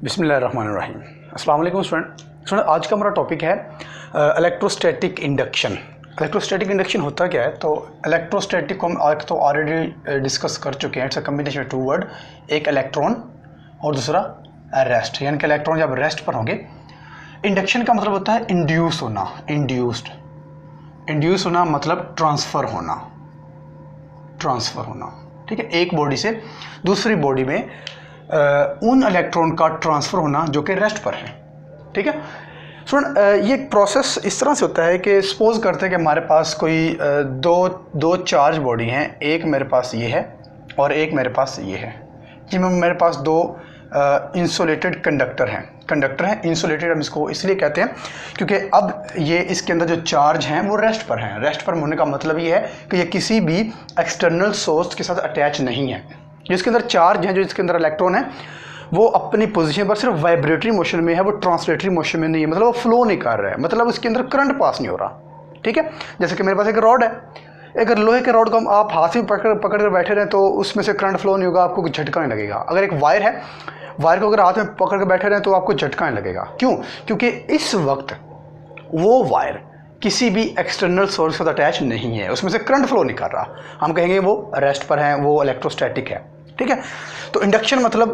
बिस्मिल्लाहिर्रहमानिर्रहीम। अस्सलाम वालेकुम स्टूडेंट। आज का हमारा टॉपिक है इलेक्ट्रोस्टैटिक इंडक्शन। इलेक्ट्रोस्टैटिक इंडक्शन होता क्या है? तो इलेक्ट्रोस्टैटिक को हम तो ऑलरेडी डिस्कस कर चुके हैं। It's a combination two word, एक इलेक्ट्रॉन और दूसरा रेस्ट, यानी कि इलेक्ट्रॉन जब रेस्ट पर होंगे। इंडक्शन का मतलब होता है इंड्यूस होना, इंड्यूस होना मतलब ट्रांसफ़र होना, ठीक है। एक बॉडी से दूसरी बॉडी में उन इलेक्ट्रॉन का ट्रांसफ़र होना जो कि रेस्ट पर है, ठीक है। स्टूडेंट, ये प्रोसेस इस तरह से होता है कि सपोज करते हैं कि हमारे पास कोई दो चार्ज बॉडी हैं। एक मेरे पास ये है और एक मेरे पास ये है। जिनमें मेरे पास दो इंसुलेटेड कंडक्टर हैं। इंसुलेटेड हम इसको इसलिए कहते हैं क्योंकि अब ये इसके अंदर जो चार्ज हैं वो रेस्ट पर हैं। रेस्ट पर होने का मतलब ये है कि ये किसी भी एक्सटर्नल सोर्स के साथ अटैच नहीं है। जिसके अंदर चार्ज है, जो इसके अंदर इलेक्ट्रॉन है, वो अपनी पोजीशन पर सिर्फ वाइब्रेटरी मोशन में है, वो ट्रांसलेटरी मोशन में नहीं है। मतलब वो फ्लो नहीं कर रहा है, मतलब उसके अंदर करंट पास नहीं हो रहा, ठीक है। जैसे कि मेरे पास एक रॉड है, एक लोहे के रॉड को हम आप हाथ में पकड़ कर बैठे रहें तो उसमें से करंट फ्लो नहीं होगा, आपको झटका नहीं लगेगा। अगर एक वायर है, वायर को अगर हाथ में पकड़ कर बैठे रहें तो आपको झटका नहीं लगेगा। क्यों? क्योंकि इस वक्त वो वायर किसी भी एक्सटर्नल सोर्स के साथ अटैच नहीं है, उसमें से करंट फ्लो नहीं कर रहा। हम कहेंगे वो रेस्ट पर है, वो इलेक्ट्रोस्टैटिक है, ठीक है। तो इंडक्शन मतलब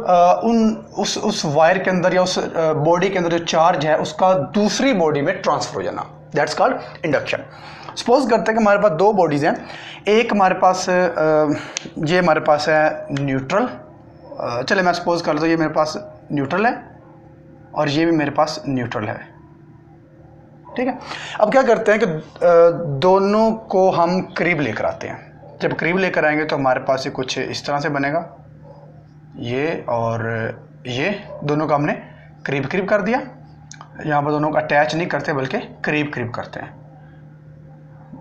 उस वायर के अंदर या उस बॉडी के अंदर जो चार्ज है उसका दूसरी बॉडी में ट्रांसफर हो जाना, दैट्स कॉल्ड इंडक्शन। सपोज करते हैं कि हमारे पास दो बॉडीज़ हैं। एक हमारे पास ये हमारे पास है न्यूट्रल। चले मैं सपोज कर लेता हूँ ये मेरे पास न्यूट्रल है और ये भी मेरे पास न्यूट्रल है, ठीक है। अब क्या करते हैं कि दोनों को हम करीब लेकर आते हैं। जब करीब लेकर आएंगे तो हमारे पास ये कुछ इस तरह से बनेगा, ये और ये दोनों का हमने करीब कर दिया। यहाँ पर दोनों को अटैच नहीं करते बल्कि करीब करते हैं।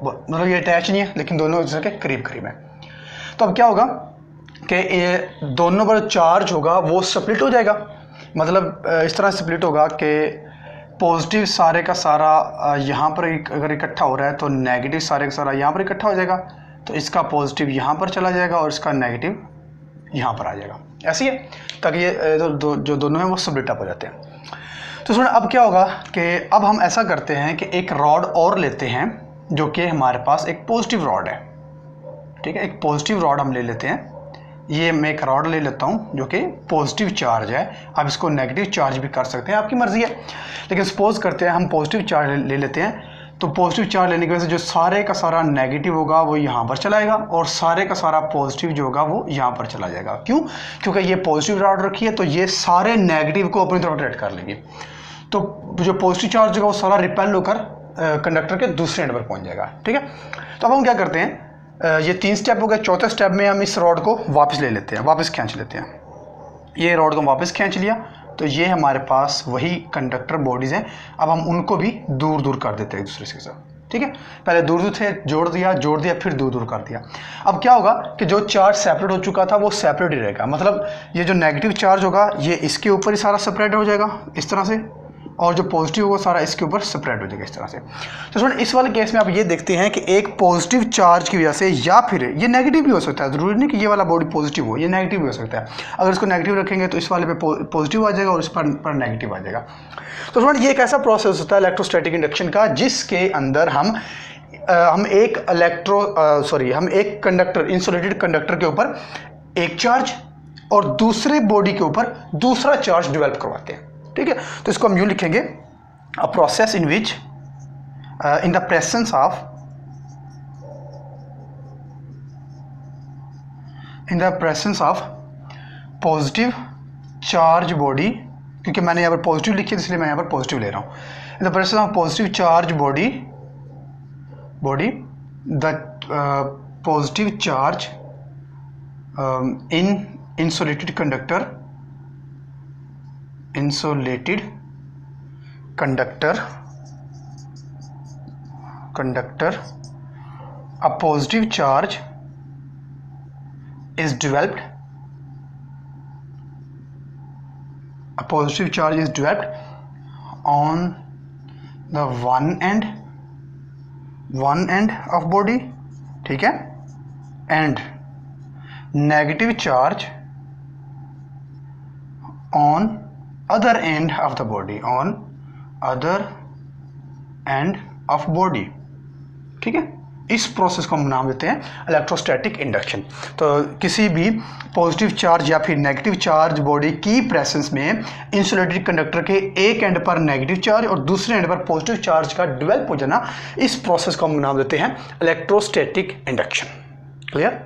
मतलब ये अटैच नहीं है लेकिन दोनों एक दूसरे के करीब है। तो अब क्या होगा कि ये दोनों पर चार्ज होगा वो स्प्लिट हो जाएगा। मतलब इस तरह स्प्लिट होगा कि पॉजिटिव सारे का सारा यहाँ पर अगर इकट्ठा हो रहा है तो नेगेटिव सारे का सारा यहाँ पर इकट्ठा हो जाएगा। तो इसका पॉजिटिव यहाँ पर चला जाएगा और इसका नेगेटिव यहाँ पर आ जाएगा। ऐसे ही है ताकि ये जो दोनों हैं वो स्प्लिट अप हो जाते हैं। तो सुनो, अब क्या होगा कि अब हम ऐसा करते हैं कि एक रॉड और लेते हैं जो कि हमारे पास एक पॉजिटिव रॉड है, ठीक है। एक पॉजिटिव रॉड हम ले लेते हैं। ये मैं एक रॉड ले लेता हूँ जो कि पॉजिटिव चार्ज है। आप इसको नेगेटिव चार्ज भी कर सकते हैं, आपकी मर्ज़ी है। लेकिन सपोज करते हैं हम पॉजिटिव चार्ज ले लेते हैं। तो पॉजिटिव चार्ज लेने की वजह से जो सारे का सारा नेगेटिव होगा वो यहाँ पर चला जाएगा और सारे का सारा पॉजिटिव जो होगा वो यहाँ पर चला जाएगा। क्यों? क्योंकि ये पॉजिटिव रॉड रखी है तो ये सारे नेगेटिव को अपनी तरफ अट्रैक्ट कर लेंगे। तो जो पॉजिटिव चार्ज होगा वो सारा रिपेल होकर कंडक्टर के दूसरे एंड पर पहुँच जाएगा, ठीक है। तो अब हम क्या करते हैं, ये 3 स्टेप हो गए। चौथे स्टेप में हम इस रॉड को वापस ले लेते हैं, वापस खींच लेते हैं। ये रॉड को वापस खींच लिया तो ये हमारे पास वही कंडक्टर बॉडीज़ हैं। अब हम उनको भी दूर कर देते हैं एक दूसरे के साथ, ठीक है। पहले दूर थे, जोड़ दिया, फिर दूर कर दिया। अब क्या होगा कि जो चार्ज सेपरेट हो चुका था वो सेपरेट ही रहेगा। मतलब ये जो नेगेटिव चार्ज होगा ये इसके ऊपर ही सारा सेपरेट हो जाएगा इस तरह से, और जो पॉजिटिव होगा सारा इसके ऊपर सेपरेट हो जाएगा इस तरह से। तो सुन, इस वाले केस में आप ये देखते हैं कि एक पॉजिटिव चार्ज की वजह से, या फिर ये नेगेटिव भी हो सकता है, ज़रूरी नहीं कि ये वाला बॉडी पॉजिटिव हो, ये नेगेटिव भी हो सकता है। अगर इसको नेगेटिव रखेंगे तो इस वाले पे पॉजिटिव आ जाएगा और इस पर नेगेटिव आ जाएगा। तो सुन, ये एक ऐसा प्रोसेस होता है इलेक्ट्रोस्टैटिक इंडक्शन का जिसके अंदर हम एक कंडक्टर, इंसुलेटेड कंडक्टर के ऊपर एक चार्ज और दूसरे बॉडी के ऊपर दूसरा चार्ज डेवलप करवाते हैं, ठीक है। तो इसको हम यूँ लिखेंगे, a process in which in the presence of positive charge body, क्योंकि मैंने यहाँ पर पॉजिटिव लिखी है इसलिए मैं यहाँ पर पॉजिटिव ले रहा हूँ। In the presence of positive charge body the positive charge in insulated conductor a positive charge is developed on the one end of body, ठीक है, and negative charge on other end of the body, on other end of body. ठीक है, इस process को हम नाम देते हैं इलेक्ट्रोस्टैटिक इंडक्शन। तो किसी भी पॉजिटिव चार्ज या फिर नेगेटिव चार्ज बॉडी की प्रेजेंस में इंसुलेटेड कंडक्टर के एक एंड पर नेगेटिव चार्ज और दूसरे एंड पर पॉजिटिव चार्ज का डेवलप हो जाना, इस प्रोसेस को हम नाम देते हैं इलेक्ट्रोस्टैटिक इंडक्शन। क्लियर?